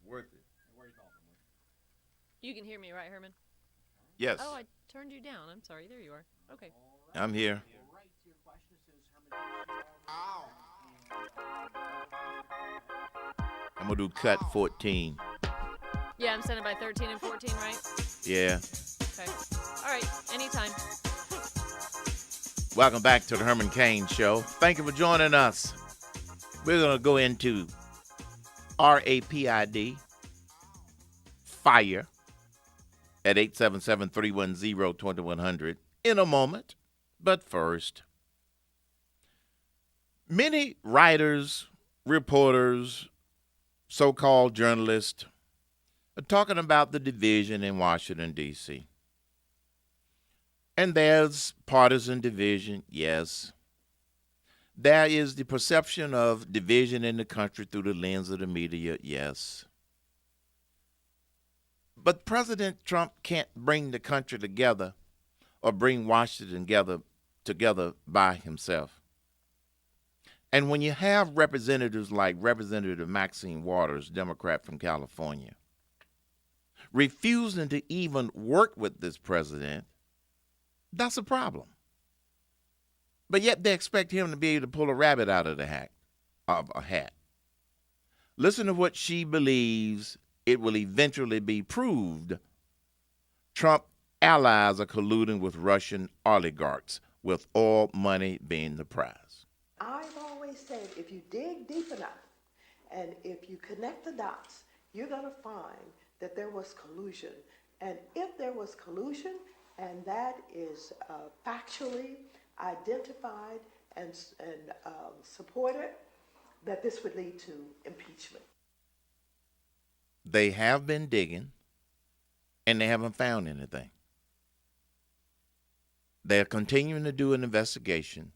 worth it. You can hear me, right, Herman? Yes. Oh, I turned you down. I'm sorry. There you are. Okay. I'm here. I'm going to do cut 14. Yeah, I'm sending by 13 and 14, right? Yeah. Okay. All right. Anytime. Welcome back to the Herman Cain Show. Thank you for joining us. We're going to go into RAPID, FIRE, at 877-310-2100 in a moment. But first, many writers, reporters, so-called journalists are talking about the division in Washington, D.C. And there's partisan division, yes. There is the perception of division in the country through the lens of the media, yes. But President Trump can't bring the country together or bring Washington together by himself. And when you have representatives like Representative Maxine Waters, Democrat from California, refusing to even work with this president, that's a problem. But yet they expect him to be able to pull a rabbit out of a hat. Listen to what she believes it will eventually be proved Trump allies are colluding with Russian oligarchs, with oil money being the prize. I've always said if you dig deep enough and if you connect the dots, you're going to find that there was collusion. And if there was collusion, and that is factually identified and supported, that this would lead to impeachment. They have been digging, and they haven't found anything. They're continuing to do an investigation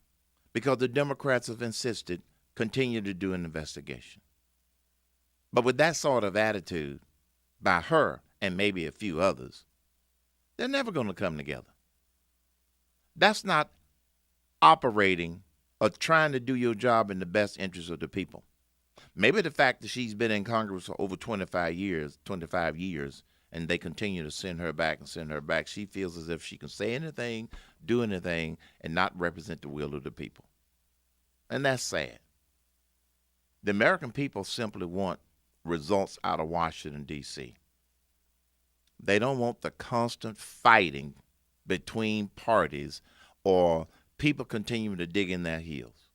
because the Democrats have insisted continue to do an investigation. But with that sort of attitude by her and maybe a few others, they're never going to come together. That's not operating or trying to do your job in the best interest of the people. Maybe the fact that she's been in Congress for over 25 years, and they continue to send her back, she feels as if she can say anything, do anything, and not represent the will of the people. And that's sad. The American people simply want results out of Washington, D.C. They don't want the constant fighting between parties or people continuing to dig in their heels.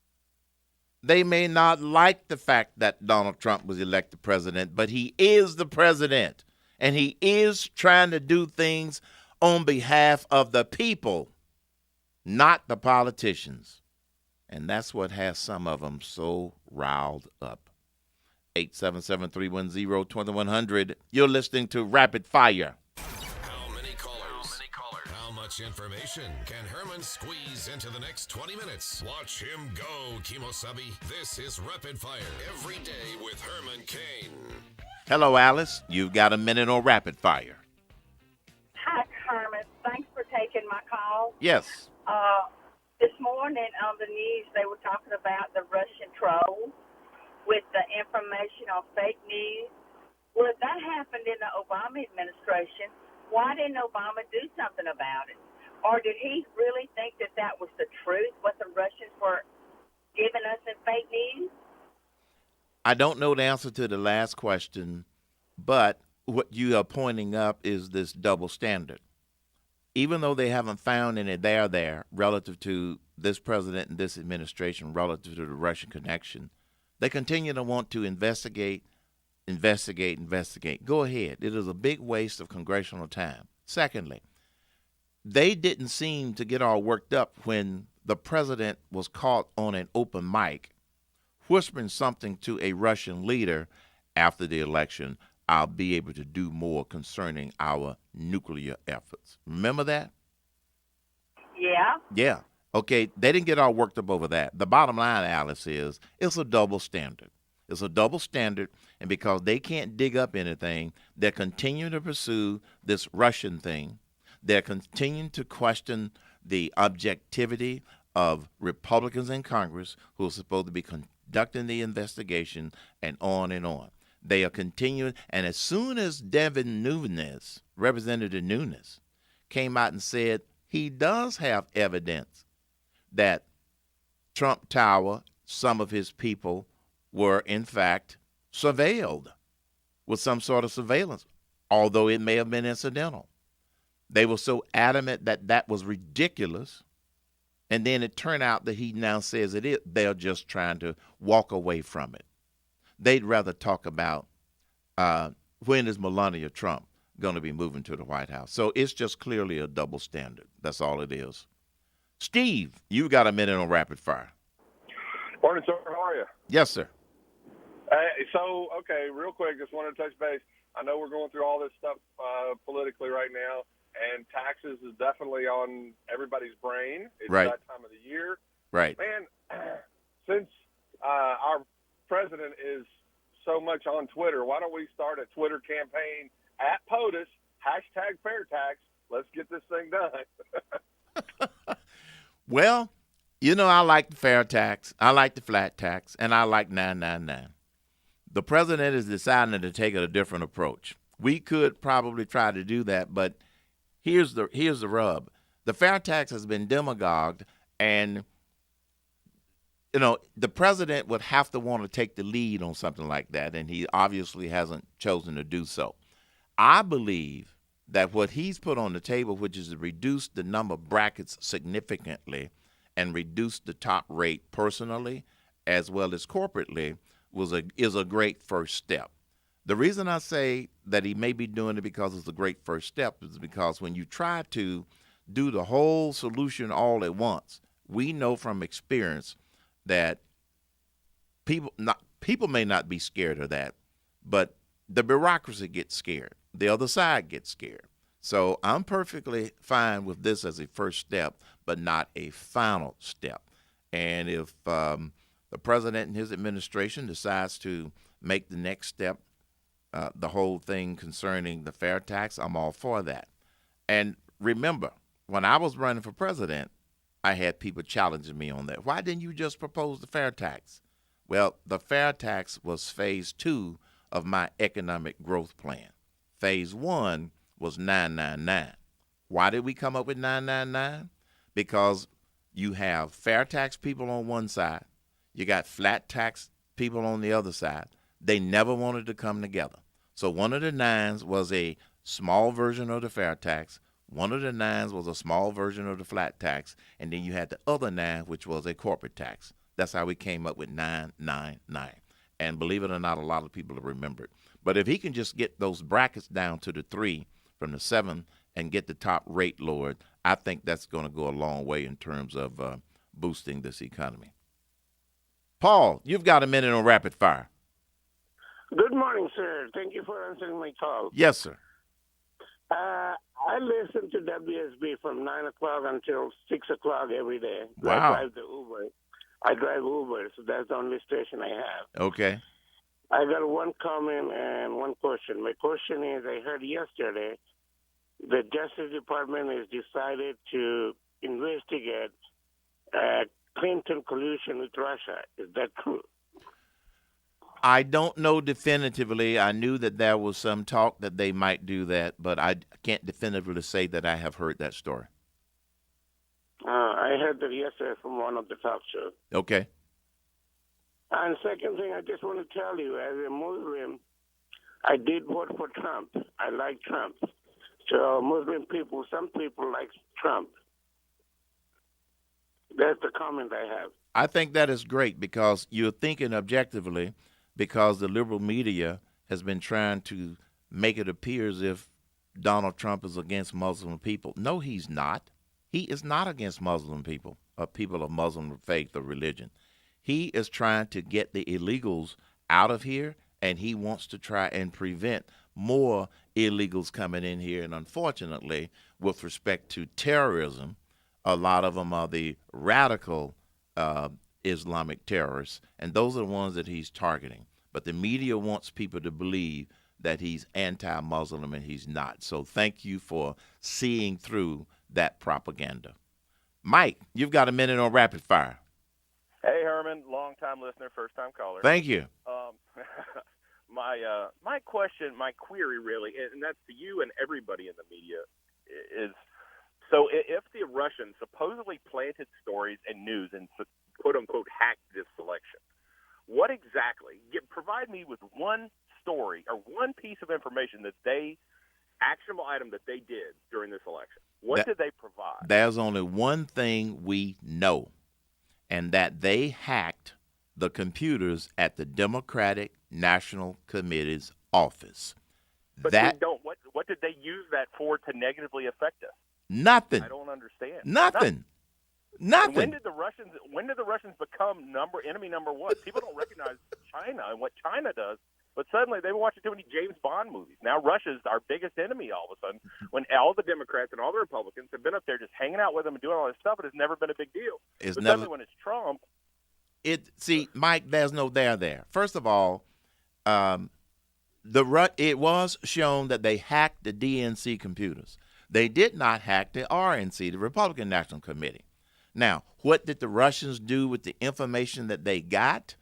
They may not like the fact that Donald Trump was elected president, but he is the president, and he is trying to do things on behalf of the people, not the politicians. And that's what has some of them so riled up. 877-310-2100. You're listening to Rapid Fire. How many callers? How much information can Herman squeeze into the next 20 minutes? Watch him go, Kimosabi. This is Rapid Fire, every day with Herman Cain. Hello, Alice. You've got a minute on Rapid Fire. Hi, Herman. Thanks for taking my call. Yes. This morning on the news, they were talking about the Russian trolls with the information on fake news. Well, if that happened in the Obama administration, why didn't Obama do something about it? Or did he really think that that was the truth, what the Russians were giving us in fake news? I don't know the answer to the last question, but what you are pointing up is this double standard. Even though they haven't found any there relative to this president and this administration, relative to the Russian connection, they continue to want to investigate. Go ahead. It is a big waste of congressional time. Secondly, they didn't seem to get all worked up when the president was caught on an open mic whispering something to a Russian leader after the election. I'll be able to do more concerning our nuclear efforts. Remember that? Yeah. Yeah. Okay, they didn't get all worked up over that. The bottom line, Alice, is it's a double standard. It's a double standard, and because they can't dig up anything, they're continuing to pursue this Russian thing. They're continuing to question the objectivity of Republicans in Congress who are supposed to be conducting the investigation, and on and on. They are continuing. And as soon as Devin Nunes, Representative Nunes, came out and said he does have evidence that Trump Tower, some of his people were in fact surveilled with some sort of surveillance, although it may have been incidental. They were so adamant that that was ridiculous. And then it turned out that he now says it is. They're just trying to walk away from it. They'd rather talk about when is Melania Trump going to be moving to the White House. So it's just clearly a double standard. That's all it is. Steve, you got a minute on rapid fire. Morning, sir. How are you? Yes, sir. Okay, real quick, just wanted to touch base. I know we're going through all this stuff politically right now, and taxes is definitely on everybody's brain. It's right. that time of the year. Right. Man, since our president is so much on Twitter, why don't we start a Twitter campaign at POTUS, #FairTax. Let's get this thing done. Well, you know, I like the fair tax, I like the flat tax, and I like 999. The president is deciding to take a different approach. We could probably try to do that, but here's the rub. The fair tax has been demagogued, and you know, the president would have to want to take the lead on something like that, and he obviously hasn't chosen to do so. I believe that what he's put on the table, which is to reduce the number of brackets significantly and reduce the top rate personally as well as corporately, is a great first step. The reason I say that he may be doing it because it's a great first step is because when you try to do the whole solution all at once, we know from experience that people may not be scared of that, but the bureaucracy gets scared. The other side gets scared. So I'm perfectly fine with this as a first step, but not a final step. And if the president and his administration decides to make the next step the whole thing concerning the fair tax, I'm all for that. And remember, when I was running for president, I had people challenging me on that. Why didn't you just propose the fair tax? Well, the fair tax was phase 2 of my economic growth plan. Phase 1 was 999. Why did we come up with 999? Because you have fair tax people on one side, you got flat tax people on the other side. They never wanted to come together. So one of the nines was a small version of the fair tax. One of the nines was a small version of the flat tax. And then you had the other 9, which was a corporate tax. That's how we came up with 999. And believe it or not, a lot of people remember it. But if he can just get those brackets down to the 3 from the 7 and get the top rate lowered, I think that's going to go a long way in terms of boosting this economy. Paul, you've got a minute on rapid fire. Good morning, sir. Thank you for answering my call. Yes, sir. I listen to WSB from 9 o'clock until 6 o'clock every day. Wow. I drive Uber, so that's the only station I have. Okay. I got one comment and one question. My question is, I heard yesterday the Justice Department has decided to investigate Clinton collusion with Russia. Is that true? I don't know definitively. I knew that there was some talk that they might do that, but I can't definitively say that I have heard that story. I heard that yesterday from one of the talk shows. Okay. And second thing, I just want to tell you, as a Muslim, I did vote for Trump. I like Trump. So Muslim people, some people like Trump. That's the comment I have. I think that is great because you're thinking objectively, because the liberal media has been trying to make it appear as if Donald Trump is against Muslim people. No, he's not. He is not against Muslim people or people of Muslim faith or religion. He is trying to get the illegals out of here, and he wants to try and prevent more illegals coming in here. And unfortunately, with respect to terrorism, a lot of them are the radical Islamic terrorists, and those are the ones that he's targeting. But the media wants people to believe that he's anti-Muslim, and he's not. So thank you for seeing through that propaganda. Mike, you've got a minute on rapid fire. Hey, Herman, long-time listener, first-time caller. Thank you. my question, my query really, and that's to you and everybody in the media, is so if the Russians supposedly planted stories and news and quote unquote hacked this election, what exactly? Provide me with one story or one piece of information actionable item that they did during this election. What did they provide? There's only one thing we know, and that they hacked the computers at the Democratic National Committee's office. But we don't. What did they use that for to negatively affect us? Nothing. I don't understand. Nothing. And when did the Russians become enemy number one? People don't recognize China and what China does. But suddenly they were watching too many James Bond movies. Now Russia's our biggest enemy all of a sudden, when all the Democrats and all the Republicans have been up there just hanging out with them and doing all this stuff, but it's never been a big deal. Suddenly when it's Trump. Mike, there's no there. First of all, it was shown that they hacked the DNC computers. They did not hack the RNC, the Republican National Committee. Now, what did the Russians do with the information that they got?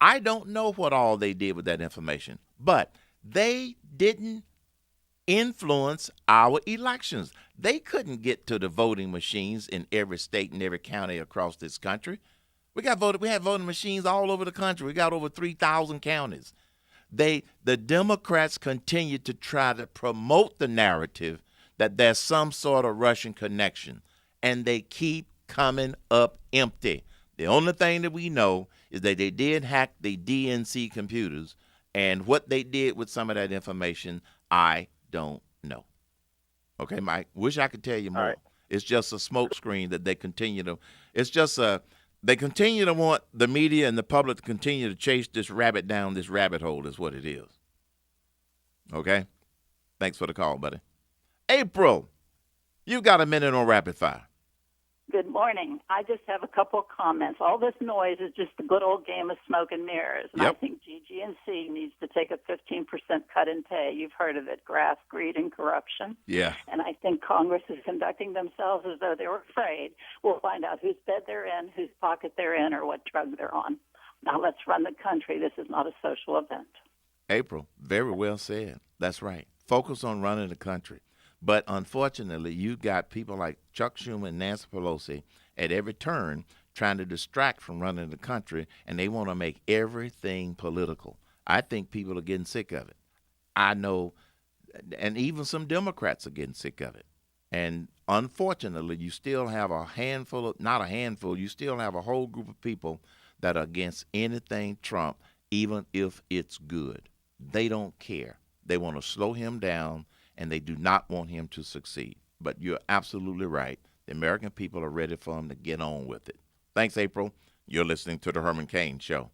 I don't know what all they did with that information, but they didn't influence our elections. They couldn't get to the voting machines in every state and every county across this country. We have voting machines all over the country. We got over 3,000 counties. The Democrats continue to try to promote the narrative that there's some sort of Russian connection, and they keep coming up empty. The only thing that we know is that they did hack the DNC computers, and what they did with some of that information, I don't know. Okay, Mike, wish I could tell you more. Right. It's just a smokescreen that they continue to they continue to want the media and the public to continue to chase this rabbit down this rabbit hole is what it is. Okay? Thanks for the call, buddy. April, you got a minute on rapid fire. Good morning. I just have a couple of comments. All this noise is just a good old game of smoke and mirrors. And I think GG&C needs to take a 15% cut in pay. You've heard of it, graft, greed, and corruption. Yeah. And I think Congress is conducting themselves as though they were afraid. We'll find out whose bed they're in, whose pocket they're in, or what drug they're on. Now let's run the country. This is not a social event. April, very well said. That's right. Focus on running the country. But unfortunately, you got people like Chuck Schumer and Nancy Pelosi at every turn trying to distract from running the country, and they want to make everything political. I think people are getting sick of it. I know, and even some Democrats are getting sick of it. And unfortunately, you still have you still have a whole group of people that are against anything Trump, even if it's good. They don't care. They want to slow him down, and they do not want him to succeed. But you're absolutely right. The American people are ready for him to get on with it. Thanks, April. You're listening to The Herman Cain Show.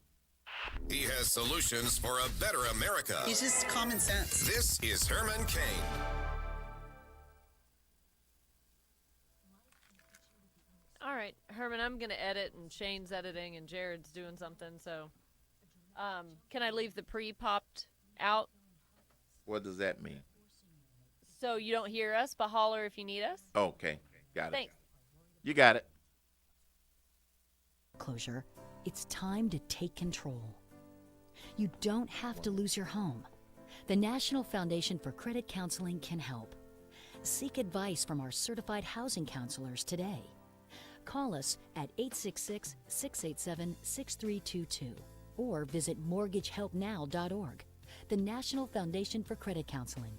He has solutions for a better America. He's just common sense. This is Herman Cain. All right, Herman, I'm going to edit, and Shane's editing, and Jared's doing something. So can I leave the pre-popped out? What does that mean? So you don't hear us, but holler if you need us? Okay, got it. Thanks. You got it. Closure, it's time to take control. You don't have to lose your home. The National Foundation for Credit Counseling can help. Seek advice from our certified housing counselors today. Call us at 866-687-6322 or visit mortgagehelpnow.org. The National Foundation for Credit Counseling.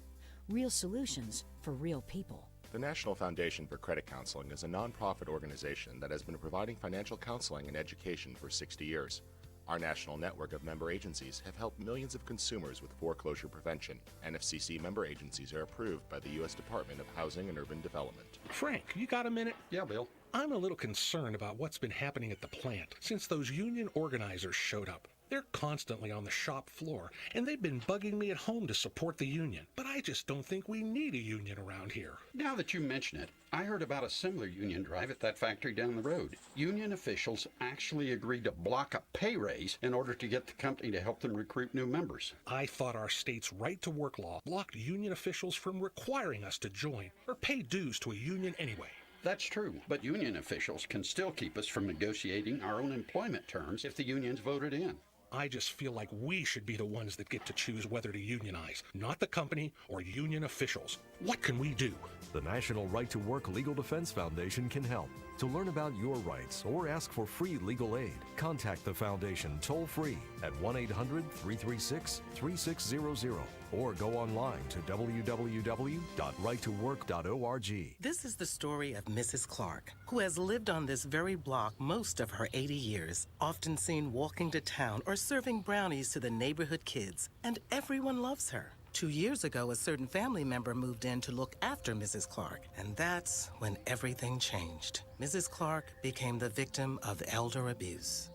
Real solutions for real people. The National Foundation for Credit Counseling is a nonprofit organization that has been providing financial counseling and education for 60 years. Our national network of member agencies have helped millions of consumers with foreclosure prevention. NFCC member agencies are approved by the U.S. Department of Housing and Urban Development. Frank, you got a minute? Yeah, Bill. I'm a little concerned about what's been happening at the plant since those union organizers showed up. They're constantly on the shop floor, and they've been bugging me at home to support the union. But I just don't think we need a union around here. Now that you mention it, I heard about a similar union drive at that factory down the road. Union officials actually agreed to block a pay raise in order to get the company to help them recruit new members. I thought our state's right-to-work law blocked union officials from requiring us to join or pay dues to a union anyway. That's true, but union officials can still keep us from negotiating our own employment terms if the union's voted in. I just feel like we should be the ones that get to choose whether to unionize, not the company or union officials. What can we do? The National Right to Work Legal Defense Foundation can help. To learn about your rights or ask for free legal aid, contact the foundation toll-free at 1-800-336-3600 or go online to www.righttowork.org. This is the story of Mrs. Clark, who has lived on this very block most of her 80 years, often seen walking to town or serving brownies to the neighborhood kids, and everyone loves her. 2 years ago, a certain family member moved in to look after Mrs. Clark, and that's when everything changed. Mrs. Clark became the victim of elder abuse.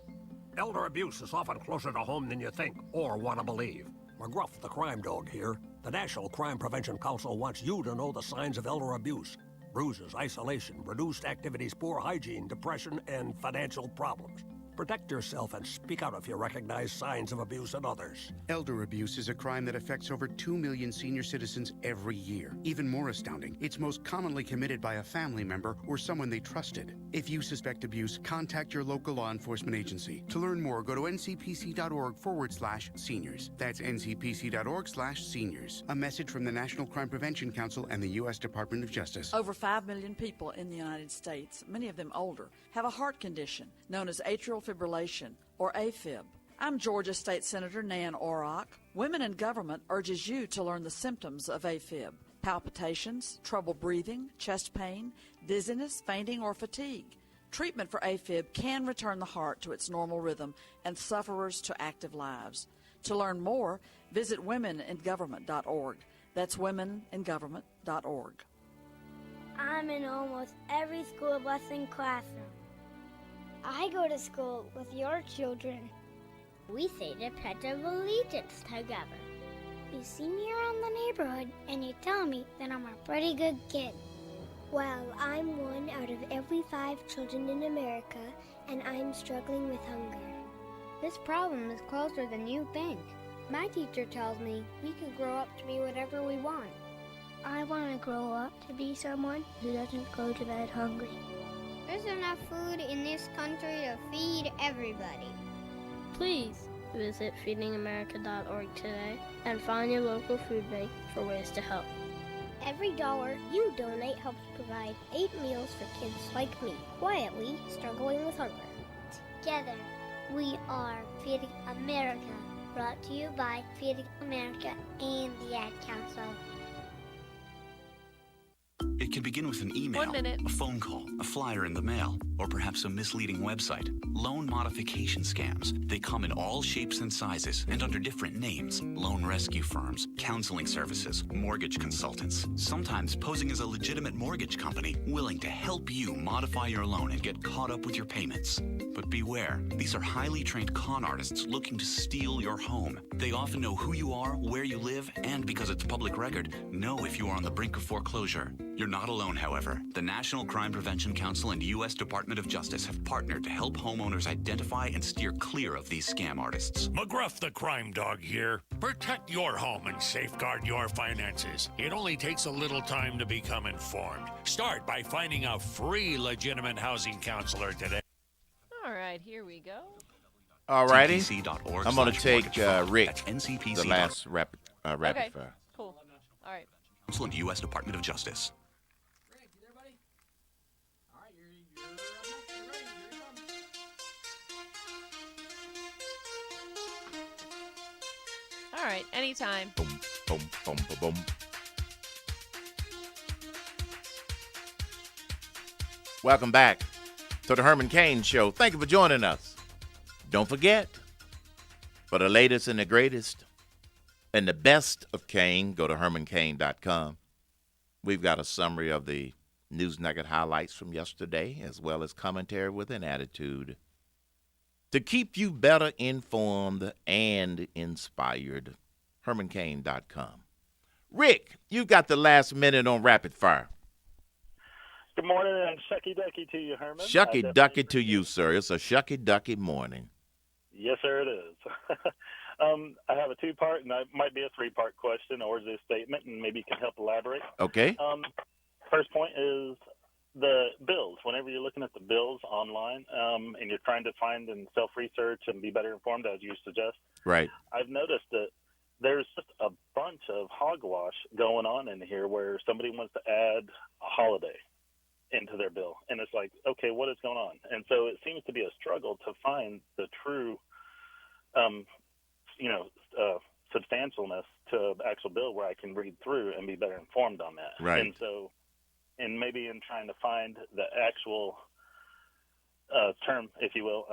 Elder abuse is often closer to home than you think or want to believe. McGruff, the crime dog here. The National Crime Prevention Council wants you to know the signs of elder abuse. Bruises, isolation, reduced activities, poor hygiene, depression, and financial problems. Protect yourself and speak out if you recognize signs of abuse in others. Elder abuse is a crime that affects over 2 million senior citizens every year. Even more astounding, it's most commonly committed by a family member or someone they trusted. If you suspect abuse, contact your local law enforcement agency. To learn more, go to ncpc.org/seniors. That's ncpc.org/seniors. A message from the National Crime Prevention Council and the U.S. Department of Justice. Over 5 million people in the United States, many of them older, have a heart condition known as atrial fibrillation, or AFib. I'm Georgia State Senator Nan Orrock. Women in Government urges you to learn the symptoms of AFib: palpitations, trouble breathing, chest pain, dizziness, fainting, or fatigue. Treatment for AFib can return the heart to its normal rhythm and sufferers to active lives. To learn more, visit womeningovernment.org. That's womeningovernment.org. I'm in almost every school bus and classroom. I go to school with your children. We say the Pledge of Allegiance together. You see me around the neighborhood and you tell me that I'm a pretty good kid. Well, I'm one out of every 5 children in America, and I'm struggling with hunger. This problem is closer than you think. My teacher tells me we can grow up to be whatever we want. I want to grow up to be someone who doesn't go to bed hungry. There's enough food in this country to feed everybody. Please visit feedingamerica.org today and find your local food bank for ways to help. Every dollar you donate helps provide 8 meals for kids like me, quietly struggling with hunger. Together, we are Feeding America, brought to you by Feeding America and the Ad Council. It can begin with an email, 1 minute. a phone call, a flyer in the mail, or perhaps a misleading website. Loan modification scams. They come in all shapes and sizes and under different names. Loan rescue firms, counseling services, mortgage consultants. Sometimes posing as a legitimate mortgage company willing to help you modify your loan and get caught up with your payments. But beware, these are highly trained con artists looking to steal your home. They often know who you are, where you live, and because it's public record, know if you are on the brink of foreclosure. You're not alone, however. The National Crime Prevention Council and U.S. Department of Justice have partnered to help homeowners identify and steer clear of these scam artists. McGruff the crime dog here. Protect your home and safeguard your finances. It only takes a little time to become informed. Start by finding a free legitimate housing counselor today. All right, here we go. All righty. TPC.org I'm going to take Rick, NCPC. the last rapid Okay, fire. cool. All right. Council and U.S. Department of Justice. All right, anytime. Boom, boom, boom, boom, boom. Welcome back to the Herman Cain Show. Thank you for joining us. Don't forget, for the latest and the greatest and the best of Cain, go to hermancain.com. We've got a summary of the news nugget highlights from yesterday, as well as commentary with an attitude to keep you better informed and inspired. hermancain.com. Rick, you got the last minute on rapid fire. Good morning and shucky ducky to you, Herman. Shucky ducky to you, sir. It's a shucky ducky morning. Yes, sir, it is. I have a 2-part, and it might be a 3-part question, or is it a statement, and maybe you can help elaborate. Okay. First point is, the bills, whenever you're looking at the bills online and you're trying to find and self-research and be better informed, as you suggest, Right. I've noticed that there's just a bunch of hogwash going on in here where somebody wants to add a holiday into their bill. And it's like, okay, what is going on? And so it seems to be a struggle to find the true, substantialness to the actual bill where I can read through and be better informed on that. Right. And so, and maybe in trying to find the actual term, if you will,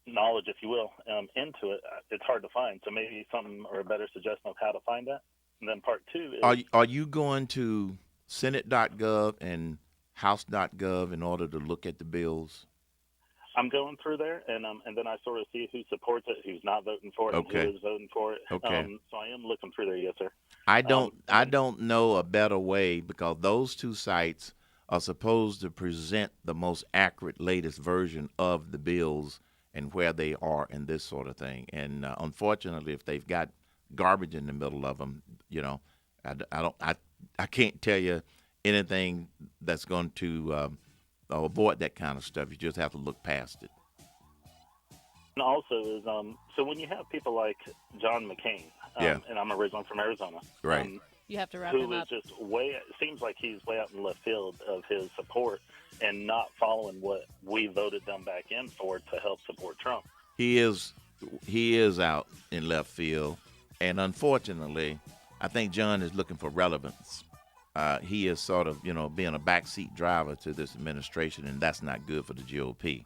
knowledge, if you will, into it, it's hard to find. So maybe something or a better suggestion of how to find that. And then part two is... Are you going to Senate.gov and House.gov in order to look at the bills? I'm going through there, and then I sort of see who supports it, who's not voting for it, Okay. and who is voting for it. Okay. So I am looking through there, yes, sir. I don't know a better way, because those two sites are supposed to present the most accurate, latest version of the bills and where they are and this sort of thing. And unfortunately, if they've got garbage in the middle of them, I can't tell you anything that's going to avoid that kind of stuff. You just have to look past it. And also is so when you have people like John McCain, Yeah. and I'm originally from Arizona, Right. You have to wrap who him is up. just it seems like he's way out in left field of his support and not following what we voted them back in for to help support Trump. He is out in left field, and unfortunately, I think John is looking for relevance. He is sort of, being a backseat driver to this administration, and that's not good for the GOP.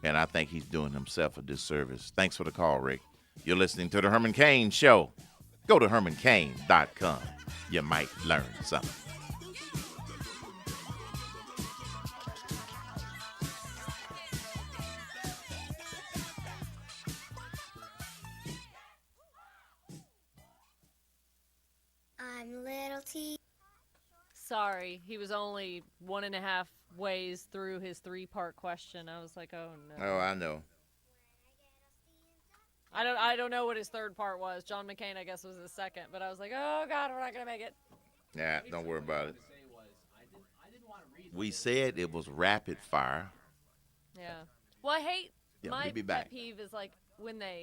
And I think he's doing himself a disservice. Thanks for the call, Rick. You're listening to the Herman Cain Show. Go to HermanCain.com. You might learn something. I'm little T. Sorry, he was only 1.5 ways through his 3-part question. I was like, oh no. Oh, I know. I don't know what his 3rd part was. John McCain, I guess, was his 2nd. But I was like, oh God, we're not gonna make it. Yeah, don't worry about it. We said it was rapid fire. Yeah. Well, I hate Yeah, my we'll be back. pet peeve is like when they